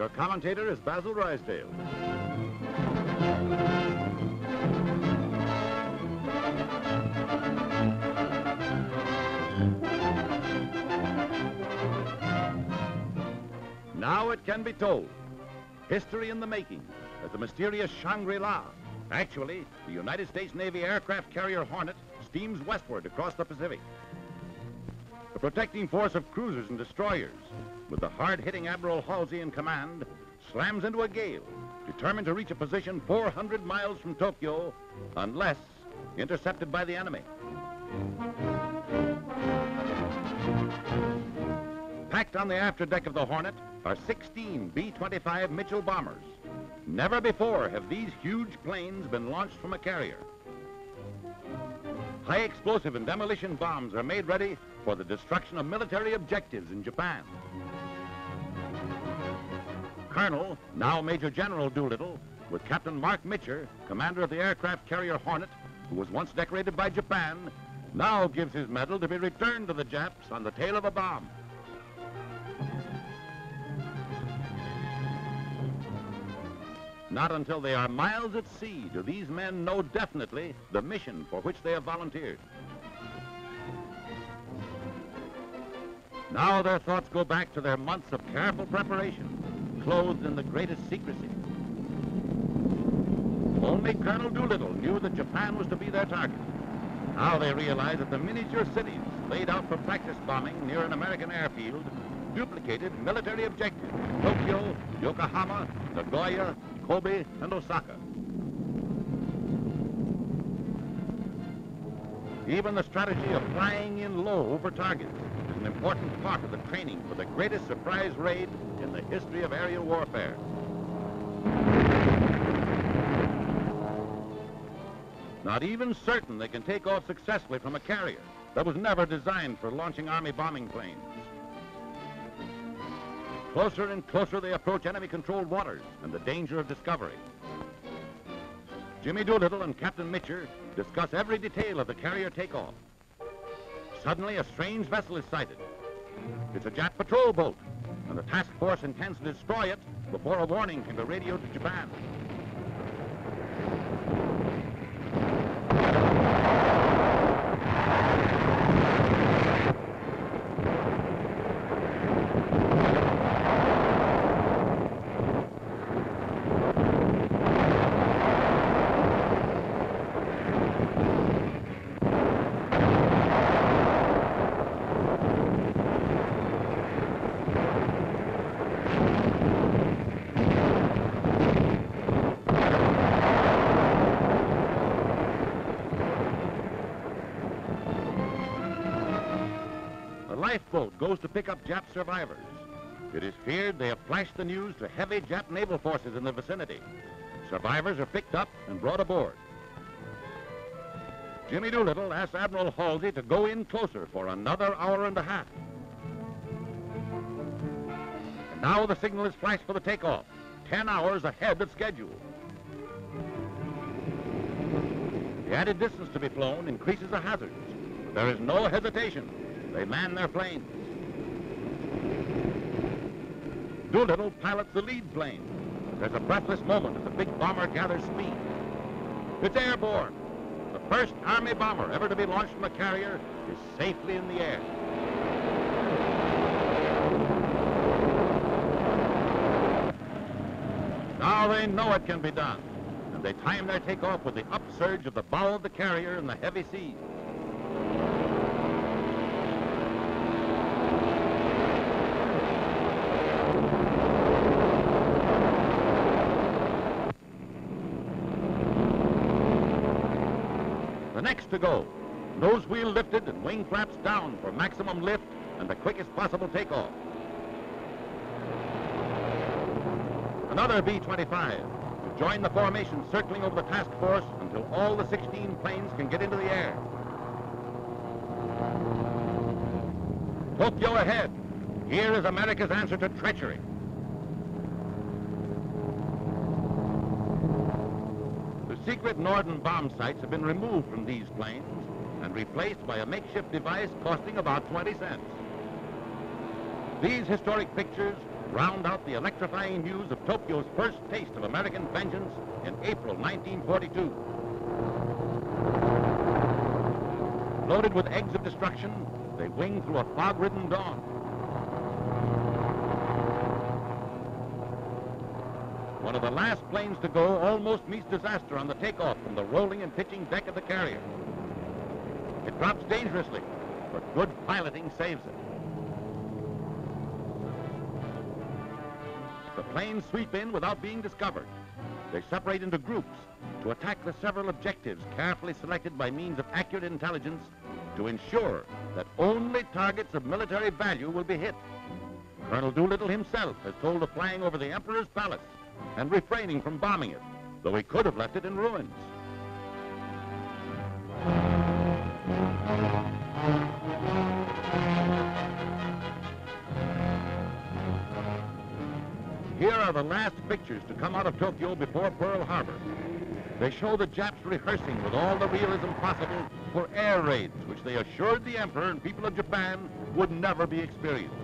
Your commentator is Basil Rysdale. Now it can be told. History in the making at the mysterious Shangri-La. Actually, the United States Navy aircraft carrier Hornet steams westward across the Pacific. A protecting force of cruisers and destroyers, with the hard-hitting Admiral Halsey in command, slams into a gale, determined to reach a position 400 miles from Tokyo, unless intercepted by the enemy. Packed on the afterdeck of the Hornet are 16 B-25 Mitchell bombers. Never before have these huge planes been launched from a carrier. High explosive and demolition bombs are made ready for the destruction of military objectives in Japan. Colonel, now Major General Doolittle, with Captain Mark Mitcher, commander of the aircraft carrier Hornet, who was once decorated by Japan, now gives his medal to be returned to the Japs on the tail of a bomb. Not until they are miles at sea do these men know definitely the mission for which they have volunteered. Now their thoughts go back to their months of careful preparation, clothed in the greatest secrecy. Only Colonel Doolittle knew that Japan was to be their target. Now they realize that the miniature cities laid out for practice bombing near an American airfield duplicated military objectives in Tokyo, Yokohama, Nagoya, Kobe, and Osaka. Even the strategy of flying in low over targets is an important part of the training for the greatest surprise raid in the history of aerial warfare. Not even certain they can take off successfully from a carrier that was never designed for launching Army bombing planes. Closer and closer they approach enemy-controlled waters and the danger of discovery. Jimmy Doolittle and Captain Mitcher discuss every detail of the carrier takeoff. Suddenly, a strange vessel is sighted. It's a Jap patrol boat, and the task force intends to destroy it before a warning can be radioed to Japan. Lifeboat goes to pick up Jap survivors. It is feared they have flashed the news to heavy Jap naval forces in the vicinity. Survivors are picked up and brought aboard. Jimmy Doolittle asks Admiral Halsey to go in closer for another hour and a half. And now the signal is flashed for the takeoff, 10 hours ahead of schedule. The added distance to be flown increases the hazards, but there is no hesitation. They man their planes. Doolittle pilots the lead plane. There's a breathless moment as the big bomber gathers speed. It's airborne. The first Army bomber ever to be launched from a carrier is safely in the air. Now they know it can be done, and they time their takeoff with the upsurge of the bow of the carrier in the heavy seas. Next to go, nose wheel lifted and wing flaps down for maximum lift and the quickest possible takeoff. Another B-25 to join the formation circling over the task force until all the 16 planes can get into the air. Tokyo ahead. Here is America's answer to treachery. The secret Norden bomb sights have been removed from these planes and replaced by a makeshift device costing about 20 cents. These historic pictures drowned out the electrifying news of Tokyo's first taste of American vengeance in April 1942. Loaded with eggs of destruction, they winged through a fog-ridden dawn. One of the last planes to go almost meets disaster on the takeoff from the rolling and pitching deck of the carrier. It drops dangerously, but good piloting saves it. The planes sweep in without being discovered. They separate into groups to attack the several objectives carefully selected by means of accurate intelligence to ensure that only targets of military value will be hit. Colonel Doolittle himself has told of flying over the Emperor's palace and refraining from bombing it, though he could have left it in ruins. Here are the last pictures to come out of Tokyo before Pearl Harbor. They show the Japs rehearsing with all the realism possible for air raids, which they assured the Emperor and people of Japan would never be experienced.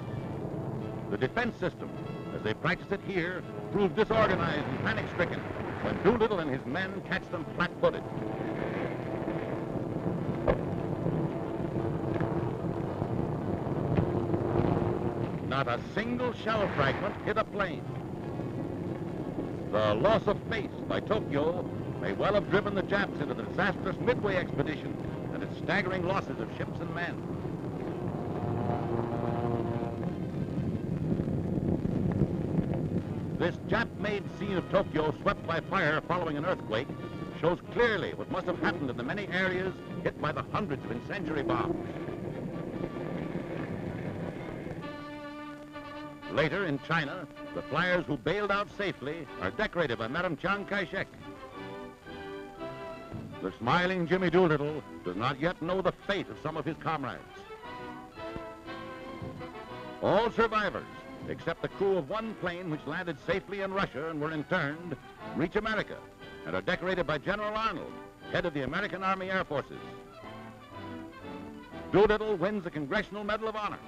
The defense system, as they practice it here, proved disorganized and panic-stricken when Doolittle and his men catch them flat-footed. Not a single shell fragment hit a plane. The loss of face by Tokyo may well have driven the Japs into the disastrous Midway expedition and its staggering losses of ships and men. This Jap-made scene of Tokyo swept by fire following an earthquake shows clearly what must have happened in the many areas hit by the hundreds of incendiary bombs. Later, in China, the flyers who bailed out safely are decorated by Madame Chiang Kai-shek. The smiling Jimmy Doolittle does not yet know the fate of some of his comrades. All survivors, except the crew of one plane which landed safely in Russia and were interned, reach America and are decorated by General Arnold, head of the American Army Air Forces. Doolittle wins the Congressional Medal of Honor.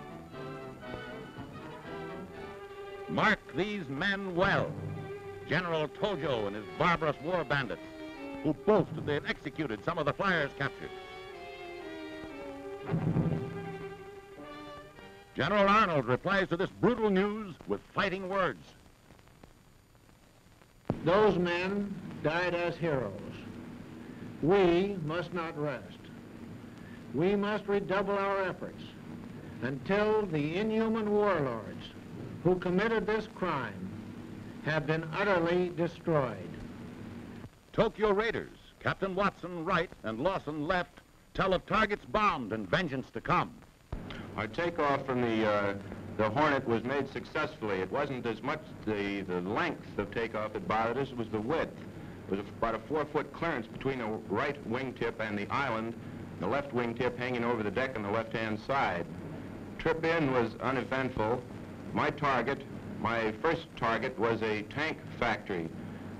Mark these men well. General Tojo and his barbarous war bandits, who boasted they had executed some of the flyers captured. General Arnold replies to this brutal news with fighting words. Those men died as heroes. We must not rest. We must redouble our efforts until the inhuman warlords who committed this crime have been utterly destroyed. Tokyo raiders, Captain Watson, Wright, and Lawson left, tell of targets bombed and vengeance to come. Our takeoff from the Hornet was made successfully. It wasn't as much the length of takeoff that bothered us, it was the width. It was about a 4-foot clearance between the right wingtip and the island, the left wingtip hanging over the deck on the left-hand side. Trip in was uneventful. My first target was a tank factory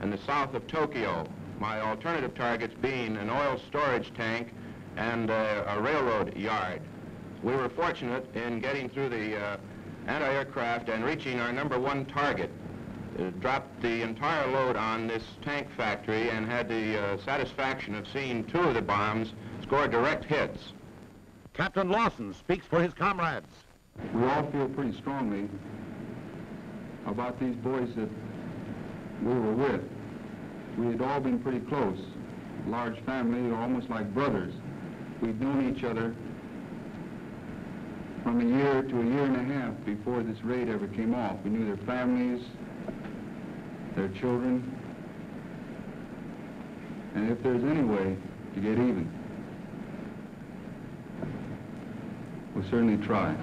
in the south of Tokyo. My alternative targets being an oil storage tank and a railroad yard. We were fortunate in getting through the anti-aircraft and reaching our #1 target. It dropped the entire load on this tank factory and had the satisfaction of seeing 2 of the bombs score direct hits. Captain Lawson speaks for his comrades. We all feel pretty strongly about these boys that we were with. We had all been pretty close. Large family, almost like brothers. We'd known each other from a year to a year and a half before this raid ever came off. We knew their families, their children, and if there's any way to get even, we'll certainly try.